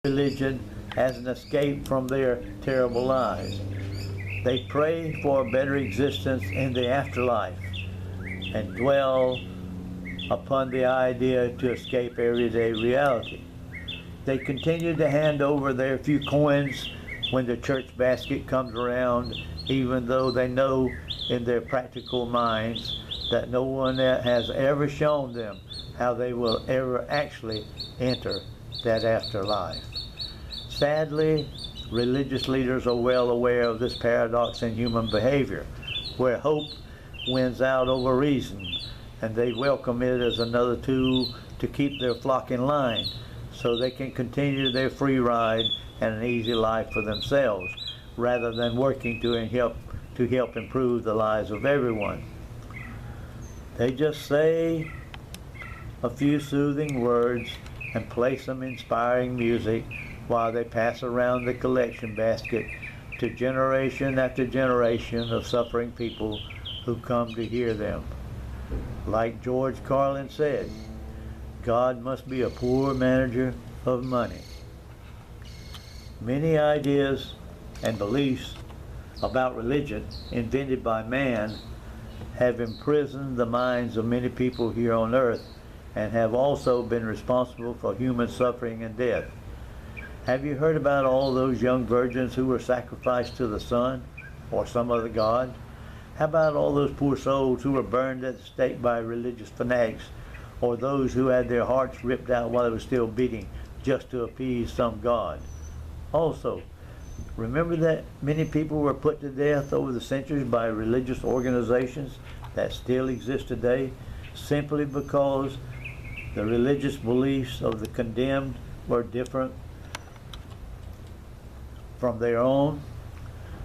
religion as an escape from their terrible lives. They pray for a better existence in the afterlife and dwell upon the idea to escape everyday reality. They continue to hand over their few coins when the church basket comes around, even though they know in their practical minds that no one has ever shown them how they will ever actually enter that afterlife. Sadly, religious leaders are well aware of this paradox in human behavior, where hope wins out over reason, and they welcome it as another tool to keep their flock in line so they can continue their free ride and an easy life for themselves, rather than working to help improve the lives of everyone. They just say a few soothing words and play some inspiring music while they pass around the collection basket to generation after generation of suffering people who come to hear them. Like George Carlin said, God must be a poor manager of money. Many ideas and beliefs about religion invented by man have imprisoned the minds of many people here on earth and have also been responsible for human suffering and death. Have you heard about all those young virgins who were sacrificed to the sun or some other god? How about all those poor souls who were burned at the stake by religious fanatics, or those who had their hearts ripped out while they were still beating just to appease some god? Also, remember that many people were put to death over the centuries by religious organizations that still exist today, simply because the religious beliefs of the condemned were different from their own.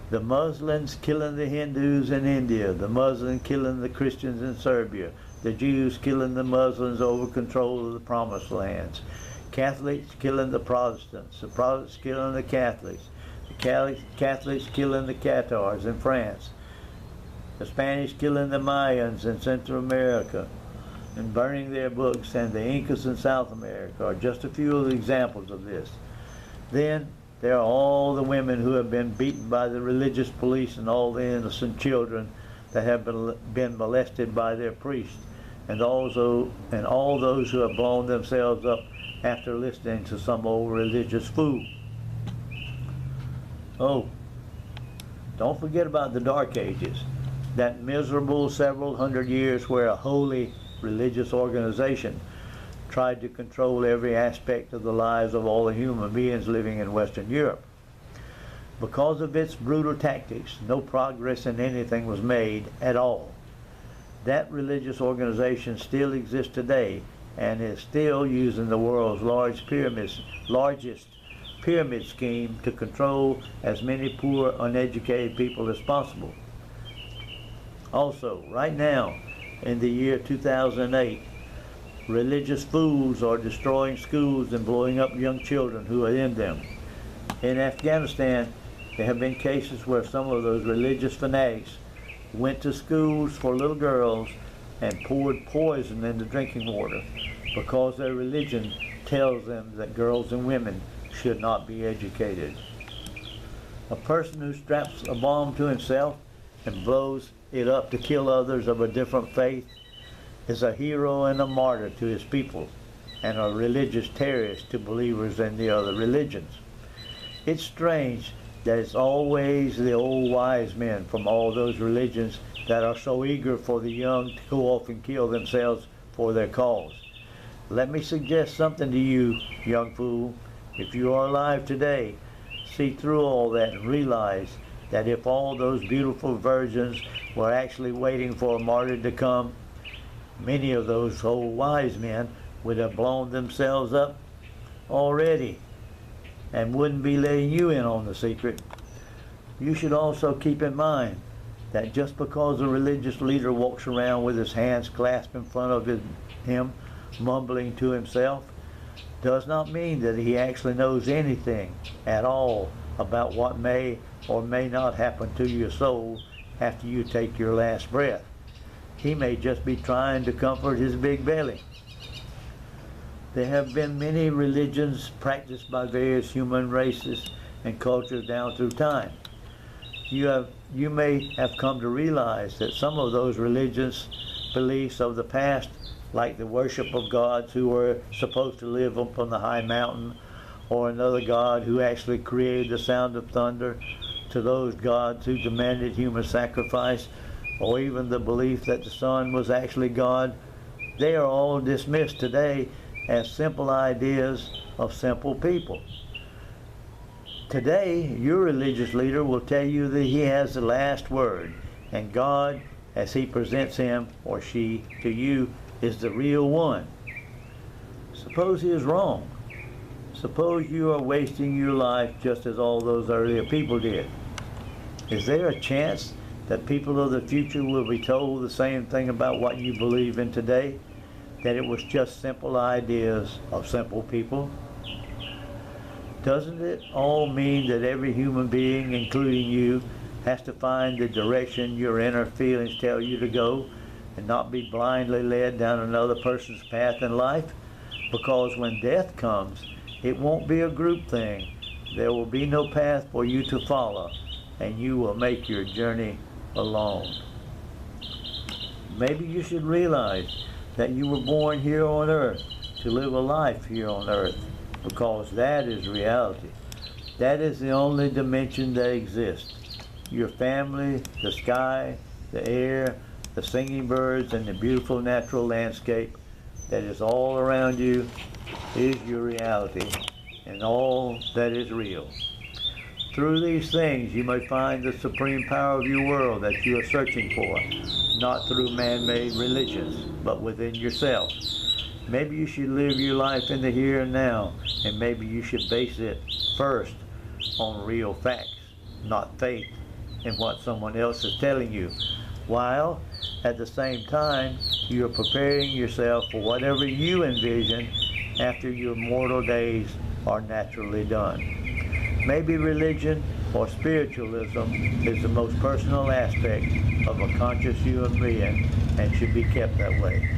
The Muslims killing the Hindus in India, the Muslims killing the Christians in Serbia, the Jews killing the Muslims over control of the promised lands, Catholics killing the Protestants killing the Catholics, the Catholics killing the Catars in France, the Spanish killing the Mayans in Central America and burning their books, and the Incas in South America are just a few of the examples of this. Then there are all the women who have been beaten by the religious police and all the innocent children that have been molested by their priests, and all those who have blown themselves up after listening to some old religious fool. Oh, don't forget about the Dark Ages, that miserable several hundred years where a holy religious organization tried to control every aspect of the lives of all the human beings living in Western Europe. Because of its brutal tactics, no progress in anything was made at all. That religious organization still exists today and is still using the world's largest pyramid scheme to control as many poor, uneducated people as possible. Also, right now, in the year 2008, religious fools are destroying schools and blowing up young children who are in them. In Afghanistan, there have been cases where some of those religious fanatics went to schools for little girls and poured poison in the drinking water because their religion tells them that girls and women should not be educated. A person who straps a bomb to himself and blows it up to kill others of a different faith is a hero and a martyr to his people, and a religious terrorist to believers in the other religions. It's strange that it's always the old wise men from all those religions that are so eager for the young to go off and kill themselves for their cause. Let me suggest something to you, young fool. If you are alive today, see through all that and realize that if all those beautiful virgins were actually waiting for a martyr to come, many of those old wise men would have blown themselves up already and wouldn't be letting you in on the secret. You should also keep in mind that just because a religious leader walks around with his hands clasped in front of him, mumbling to himself, does not mean that he actually knows anything at all about what may or may not happen to your soul after you take your last breath. He may just be trying to comfort his big belly. There have been many religions practiced by various human races and cultures down through time. You may have come to realize that some of those religious beliefs of the past, like the worship of gods who were supposed to live up on the high mountain, or another god who actually created the sound of thunder, to those gods who demanded human sacrifice, or even the belief that the sun was actually God, they are all dismissed today as simple ideas of simple people. Today, your religious leader will tell you that he has the last word, and God, as he presents him or she to you, is the real one. Suppose he is wrong. Suppose you are wasting your life just as all those earlier people did. Is there a chance that people of the future will be told the same thing about what you believe in today? That it was just simple ideas of simple people? Doesn't it all mean that every human being, including you, has to find the direction your inner feelings tell you to go and not be blindly led down another person's path in life? Because when death comes, it won't be a group thing. There will be no path for you to follow, and you will make your journey alone. Maybe you should realize that you were born here on earth to live a life here on earth, because that is reality. That is the only dimension that exists. Your family, the sky, the air, the singing birds, and the beautiful natural landscape that is all around you is your reality and all that is real. Through these things you may find the supreme power of your world that you are searching for, not through man-made religions, but within yourself. Maybe you should live your life in the here and now, and maybe you should base it first on real facts, not faith in what someone else is telling you, while at the same time you are preparing yourself for whatever you envision after your mortal days are naturally done. Maybe religion or spiritualism is the most personal aspect of a conscious human being and should be kept that way.